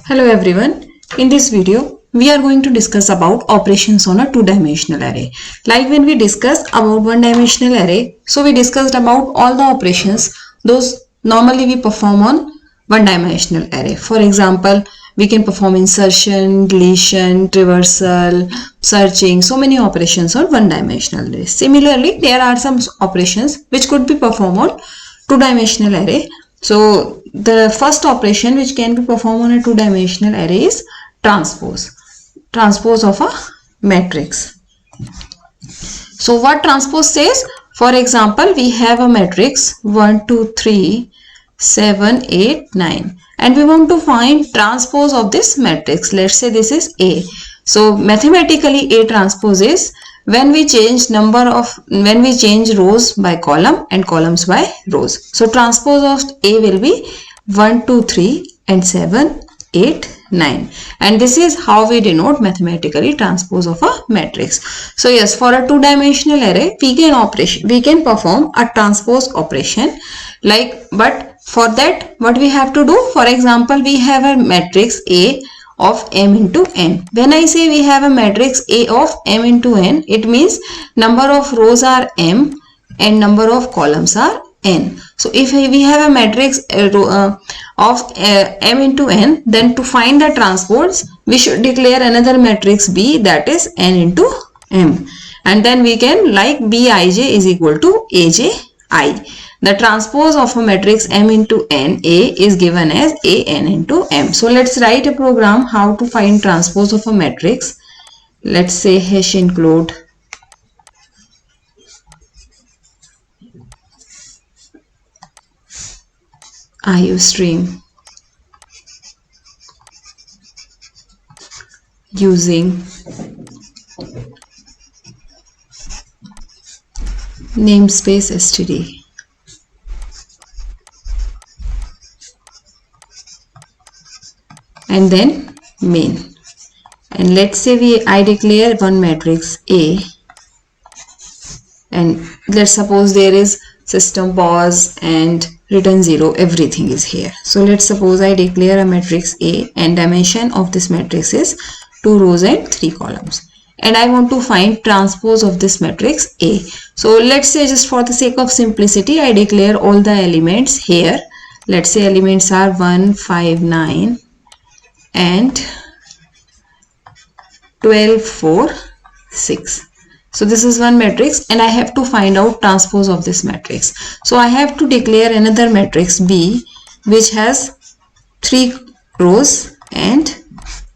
Hello everyone. In this video, we are going to discuss about operations on a two-dimensional array. Like when we discussed about one-dimensional array, so we discussed about all the operations those normally we perform on one-dimensional array. For example, we can perform insertion, deletion, traversal, searching, so many operations on one-dimensional array. Similarly, there are some operations which could be performed on two-dimensional array. So the first operation which can be performed on a two-dimensional array is transpose of a matrix. So what transpose says? For example, we have a matrix 1, 2, 3, 7, 8, 9 and we want to find transpose of this matrix. Let's say this is A. So mathematically A transpose is when we change rows by column and columns by rows. So transpose of A will be 1, 2, 3 and 7, 8, 9. And this is how we denote mathematically transpose of a matrix. So yes, for a two-dimensional array, we can perform a transpose operation. But for that, what we have to do? For example, we have a matrix A of m into n. When I say we have a matrix A of m into n, it means number of rows are m and number of columns are n. So if we have a matrix of m into n, then to find the transpose, we should declare another matrix B, that is n into m. And then we can like Bij is equal to Aj. The transpose of a matrix m into n, A, is given as an into m. So let's write a program how to find transpose of a matrix. Let's say hash include IOStream using namespace std. And then main, and let's say I declare one matrix A, and let's suppose there is system pause and return 0, everything is here. So let's suppose I declare a matrix A and dimension of this matrix is 2 rows and 3 columns, and I want to find transpose of this matrix A. So let's say, just for the sake of simplicity, I declare all the elements here. Let's say elements are 1, 5, 9 and 12, 4, 6. So this is one matrix and I have to find out transpose of this matrix. So I have to declare another matrix B which has 3 rows and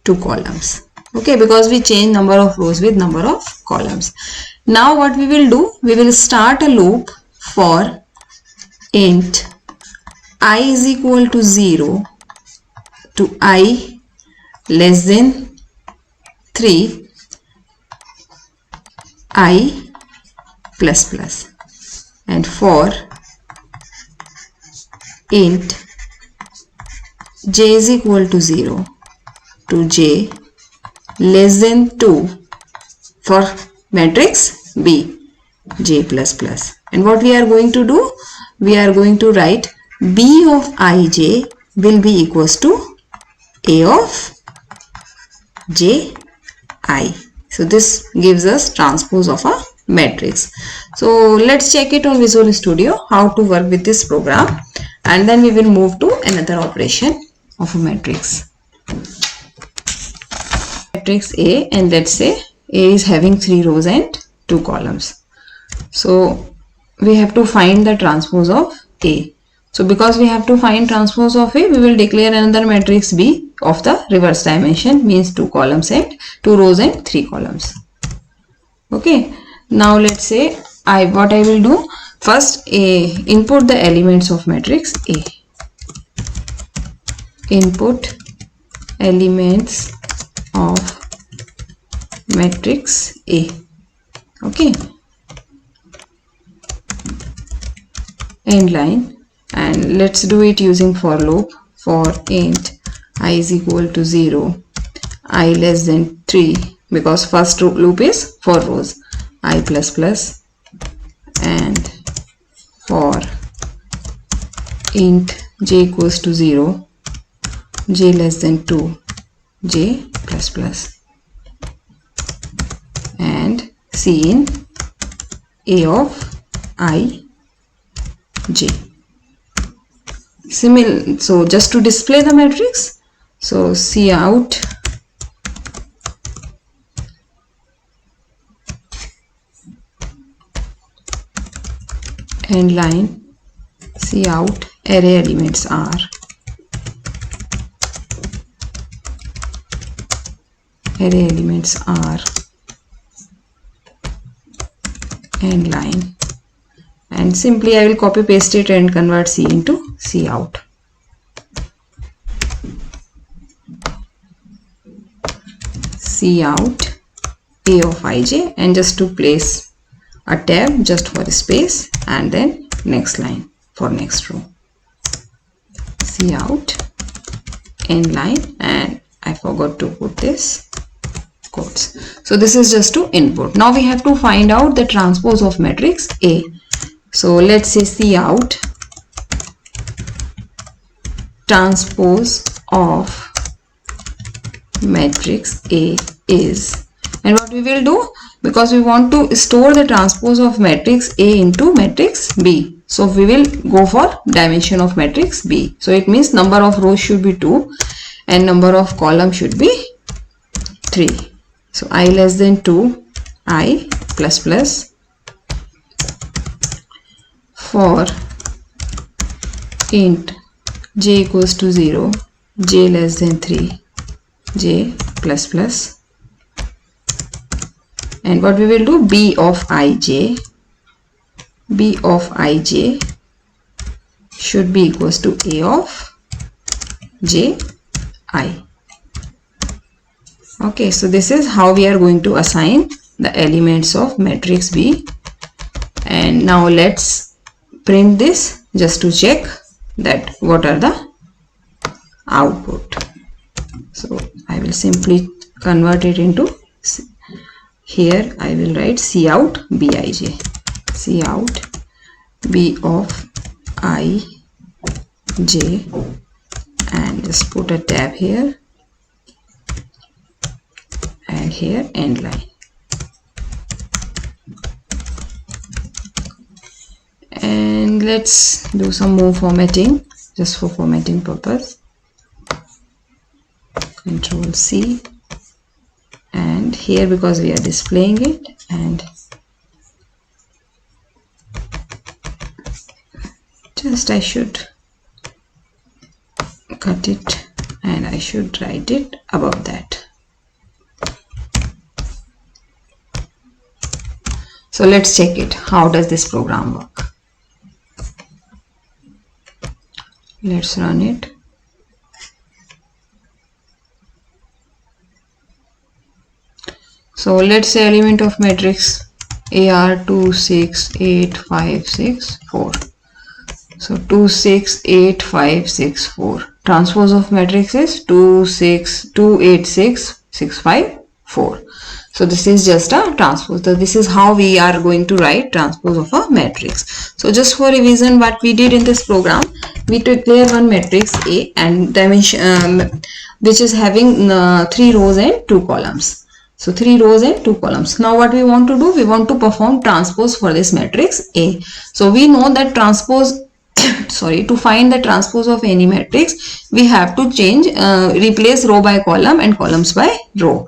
2 columns. Okay, because we change number of rows with number of columns. Now what we will do? We will start a loop for int I is equal to 0 to I less than 3 I plus plus, and for int j is equal to 0 to j less than 2 for matrix B, j plus plus. And what we are going to do? We are going to write B of ij will be equals to A of ji. So this gives us transpose of a matrix. So let's check it on Visual Studio how to work with this program, and then we will move to another operation of a matrix. Matrix A, and let's say A is having 3 rows and 2 columns. So we have to find the transpose of A. So because we have to find transpose of A, we will declare another matrix B of the reverse dimension, means 2 columns and 2 rows and 3 columns. Okay, now let's say what I will do, first input the elements of matrix A. Input elements of matrix A. Okay, end line. And let's do it using for loop for int I is equal to 0, I less than 3, because first loop is for rows, I plus plus, and for int j equals to 0, j less than 2, j plus plus, and C in A of I j. So just to display the matrix, so C out end line, C out array elements are end line, and simply I will copy paste it and convert C into C out. C out A of ij, and just to place a tab just for space, and then next line for next row. C out end line, and I forgot to put this quotes. So this is just to input. Now we have to find out the transpose of matrix A. So let's say C out transpose of matrix A is, and what we will do, because we want to store the transpose of matrix A into matrix B, so we will go for dimension of matrix B. So it means number of rows should be 2 and number of columns should be 3. So I less than 2, I plus plus, for int j equals to 0, j less than 3, j plus plus, and what we will do, b of ij should be equals to a of ji. Okay, so this is how we are going to assign the elements of matrix B. And now let's print this just to check that what are the output. So I will simply convert it into, here I will write C out bij, C out B of I j, and just put a tab here and here end line. And let's do some more formatting just for formatting purpose. Control C, and here because we are displaying it, and just I should cut it and I should write it above that. So let's check it. How does this program work? Let's run it. So let's say element of matrix A are 2, 6, 8, 5, 6, 4. So 2, 6, 8, 5, 6, 4. Transpose of matrix is 2, 6, 2, 8, 6, 6, 5, 4. So this is just a transpose. So this is how we are going to write transpose of a matrix. So just for revision, what we did in this program, we declare one matrix A and dimension which is having 3 rows and 2 columns. So 3 rows and 2 columns. Now what we want to do, we want to perform transpose for this matrix A. So we know that transpose sorry, to find the transpose of any matrix, we have to change, replace row by column and columns by row.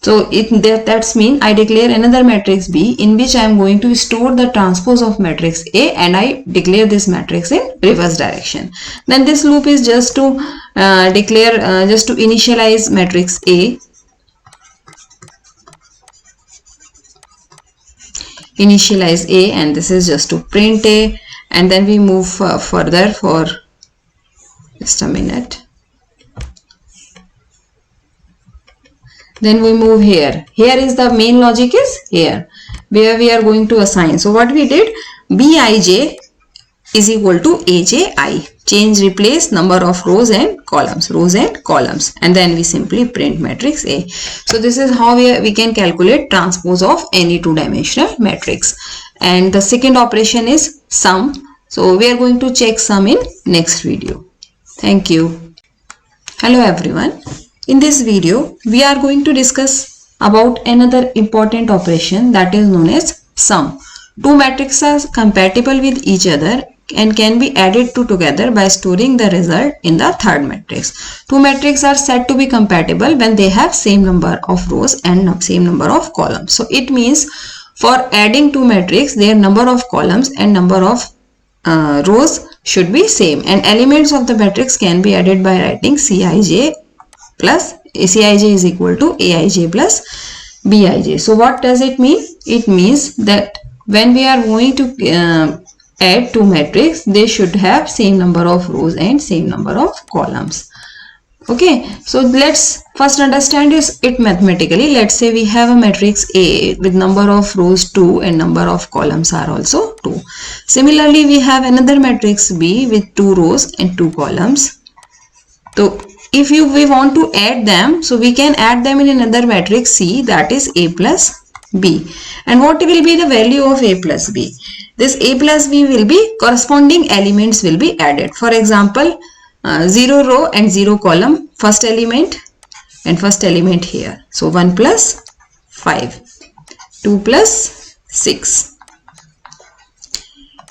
So that's mean I declare another matrix B in which I am going to store the transpose of matrix A, and I declare this matrix in reverse direction. Then this loop is just to declare, just to initialize matrix A. Initialize A, and this is just to print A, and then we move further for just a minute. Then we move here. Here is the main logic is here where we are going to assign. So what we did, Bij is equal to Aj. Change, replace number of rows and columns, and then we simply print matrix A. So this is how we can calculate transpose of any two-dimensional matrix. And the second operation is sum. So we are going to check sum in next video. Thank you. Hello everyone. In this video, we are going to discuss about another important operation that is known as sum. Two matrices are compatible with each other and can be added together by storing the result in the third matrix. Two matrices are said to be compatible when they have same number of rows and same number of columns. So it means for adding two matrices, their number of columns and number of rows should be same, and elements of the matrix can be added by writing Cij plus Cij is equal to Aij plus Bij. So what does it mean? It means that when we are going to add two matrices, they should have same number of rows and same number of columns. Okay, so let's first understand it mathematically. Let's say we have a matrix A with number of rows 2 and number of columns are also 2. Similarly, we have another matrix B with 2 rows and 2 columns. So if we want to add them, so we can add them in another matrix C, that is A plus B. And what will be the value of A plus B? This A plus B will be corresponding elements will be added. For example, 0 row and 0 column, first element and first element here. So 1 plus 5, 2 plus 6,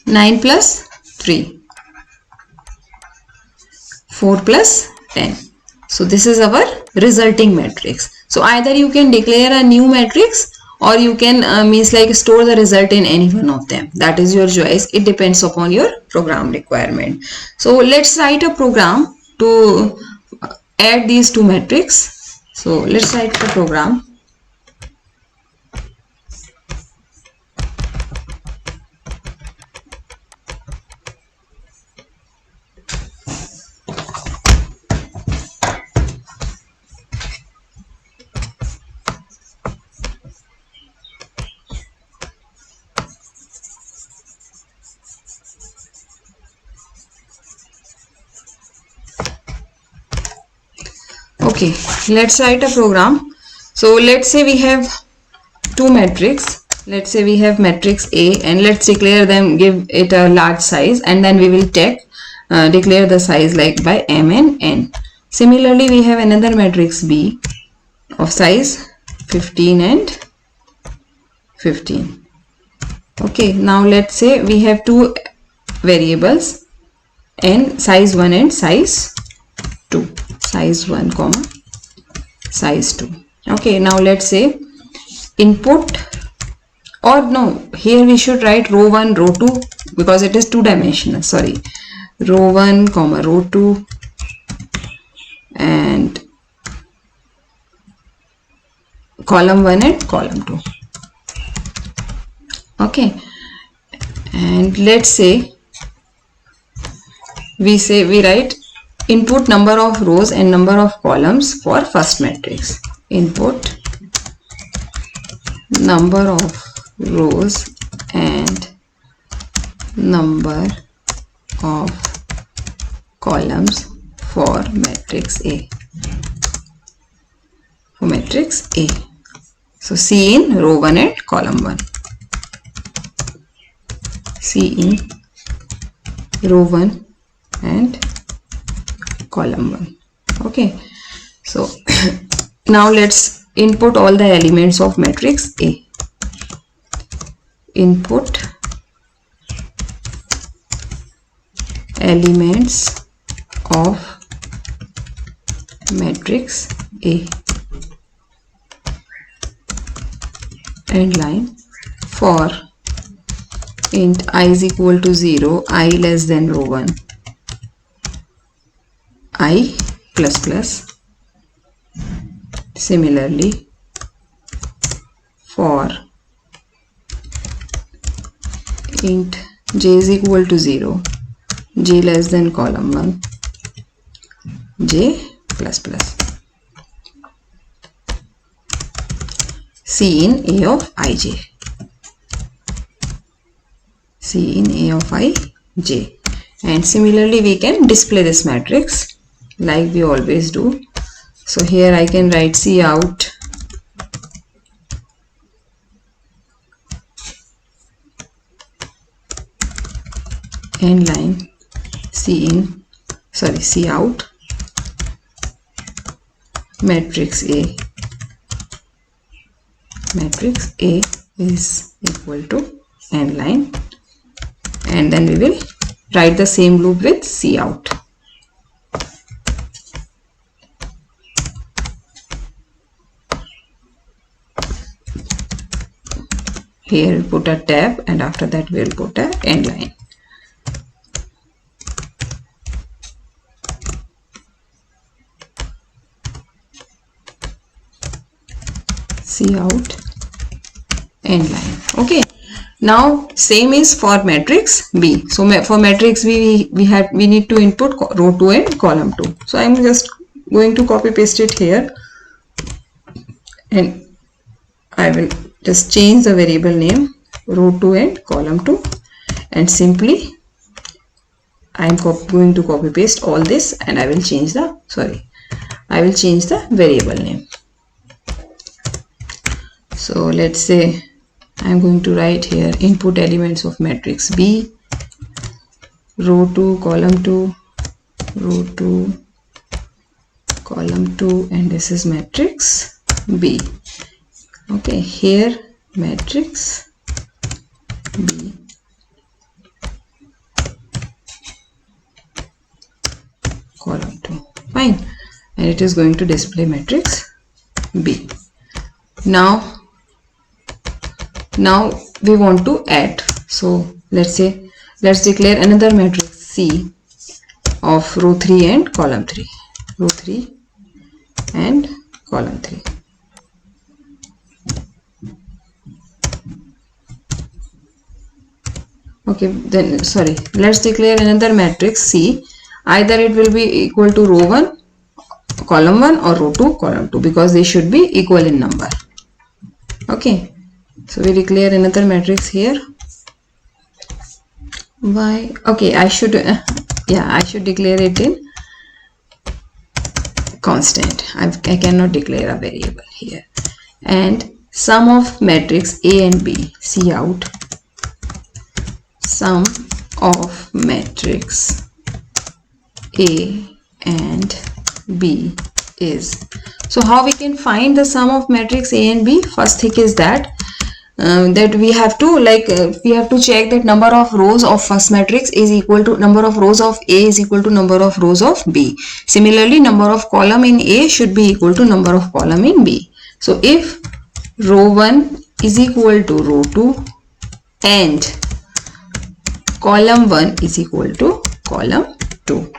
9 plus 3, 4 plus 10. So this is our resulting matrix. So either you can declare a new matrix or you can means like store the result in any one of them. That is your choice. It depends upon your program requirement. So let's write a program to add these two matrices. So let's write the program. Okay, let's write a program. So let's say we have two matrices. Let's say we have matrix A and let's declare them, give it a large size, and then we will declare the size like by M and N. Similarly, we have another matrix B of size 15 and 15. Okay, now let's say we have two variables N, size 1 and size 2. Size 1 comma size 2. Okay, now let's say input, or no, here we should write row 1 row 2 because it is two dimensional. Sorry, row 1 comma row 2 and column 1 and column 2. Okay, and let's say we write input number of rows and number of columns for first matrix. Input number of rows and number of columns for matrix A. For matrix A. So C in row 1 and column 1. C in row 1 and column 1. Okay, so now let's input all the elements of matrix A. Input elements of matrix A and line for int I is equal to 0, I less than row 1, I plus plus. Similarly, for int j is equal to 0, j less than column 1, j plus plus. C in A of ij. C in A of ij. And similarly, we can display this matrix like we always do. So here I can write C out and line C out matrix A is equal to n line, and then we will write the same loop with C out. Here we'll put a tab, and after that we'll put a end line. C out, end line. Okay. Now same is for matrix B. So for matrix B we need to input row 2 and column 2. So I'm just going to copy paste it here, and I will just change the variable name row 2 and column 2, and simply I am going to copy paste all this, and I will change the variable name. So let's say I am going to write here input elements of matrix B, row 2, column 2, row 2, column 2, and this is matrix B. Okay, here matrix B, column 2, fine, and it is going to display matrix B. Now we want to add, so let's declare another matrix C of row 3 and column 3, row 3 and column 3. Okay, then let's declare another matrix C. Either it will be equal to row 1, column 1, or row 2, column 2, because they should be equal in number. Okay, so we declare another matrix here. Why? Okay, I should declare it in constant. I cannot declare a variable here. And sum of matrix A and B, C out, sum of matrix A and B is. So how we can find the sum of matrix A and B? First thing is that we have to check that number of rows of first matrix is equal to number of rows of A is equal to number of rows of B. Similarly, number of column in A should be equal to number of column in B. So if row 1 is equal to row 2 and column 1 is equal to column 2,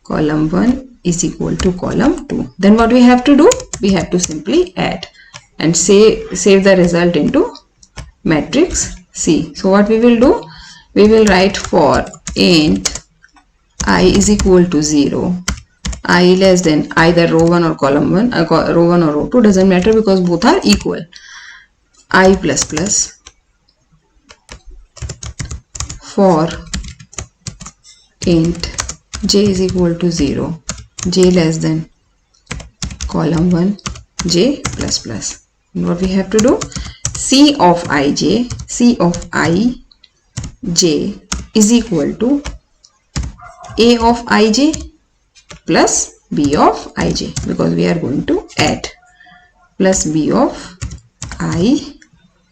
column 1 is equal to column 2, then what we have to do? We have to simply add and save the result into matrix C. So what we will do? We will write for int I is equal to 0, I less than either row 1 or column 1, row 1 or row 2, doesn't matter because both are equal. I plus plus for int j is equal to 0, j less than column 1, j plus plus. And what we have to do? C of ij is equal to A of ij plus B of ij, because we are going to add, plus B of I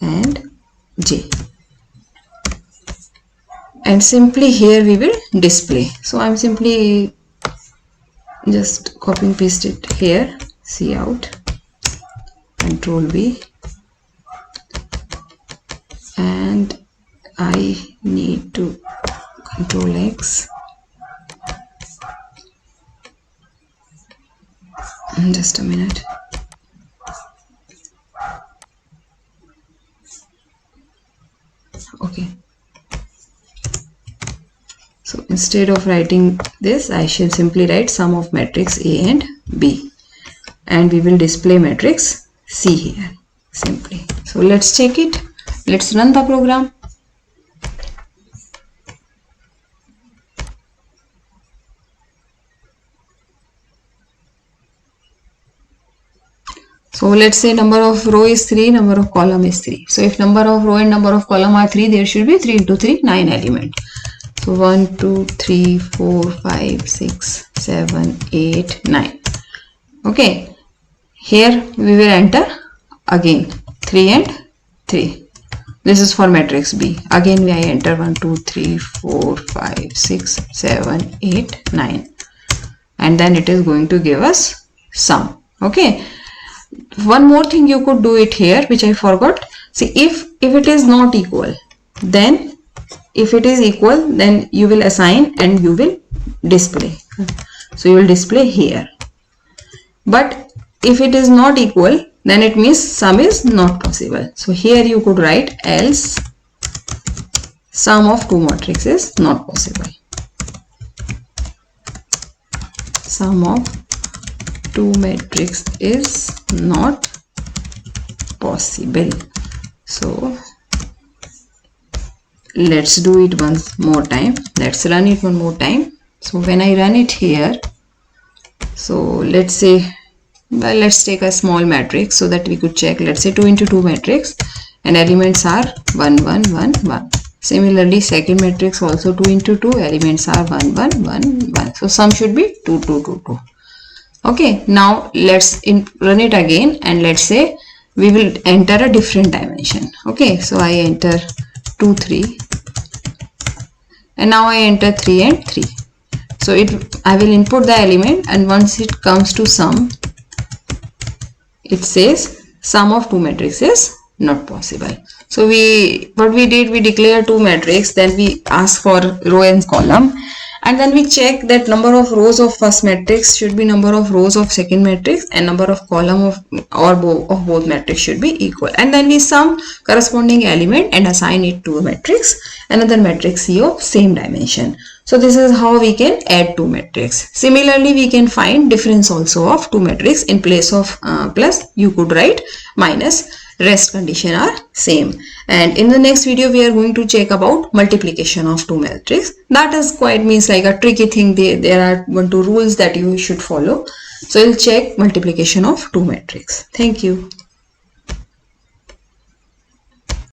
and j. And simply here we will display. So I'm simply just copy and paste it here. C out, Control V, and I need to Control X. Just a minute. Okay. So instead of writing this, I shall simply write sum of matrix A and B, and we will display matrix C here simply. So let's check it. Let's run the program. So let's say number of row is 3, number of column is 3. So if number of row and number of column are 3, there should be 3 into 3, 9 element. So 1, 2, 3, 4, 5, 6, 7, 8, 9. Okay. Here we will enter again 3 and 3. This is for matrix B. Again I enter 1, 2, 3, 4, 5, 6, 7, 8, 9. And then it is going to give us sum. Okay. One more thing you could do it here, which I forgot. See, if it is not equal, then if it is equal, then you will assign and you will display. So you will display here. But if it is not equal, then it means sum is not possible. So here you could write else sum of two matrices is not possible. Sum of two matrix is not possible. So let's do it once more time. Let's run it one more time. So when I run it here, so let's say, well, let's take a small matrix so that we could check. Let's say 2 into 2 matrix and elements are 1, 1, 1, 1. Similarly, second matrix also 2 into 2, elements are 1, 1, 1, 1. So sum should be 2, 2, 2, 2. Okay, now let's run it again and let's say we will enter a different dimension. Okay, so I enter 2, 3 and now I enter 3 and 3. So I will input the element and once it comes to sum, it says sum of two matrices is not possible. So what we did, we declared two matrices, then we ask for row and column, and then we check that number of rows of first matrix should be number of rows of second matrix and number of column of both matrix should be equal, and then we sum corresponding element and assign it to a matrix, another matrix C of same dimension. So this is how we can add two matrices. Similarly, we can find difference also of two matrices. In place of plus, you could write minus. Rest condition are same. And in the next video, we are going to check about multiplication of two matrices. That is quite means like a tricky thing. There are 1-2 rules that you should follow. So we'll check multiplication of two matrices. Thank you.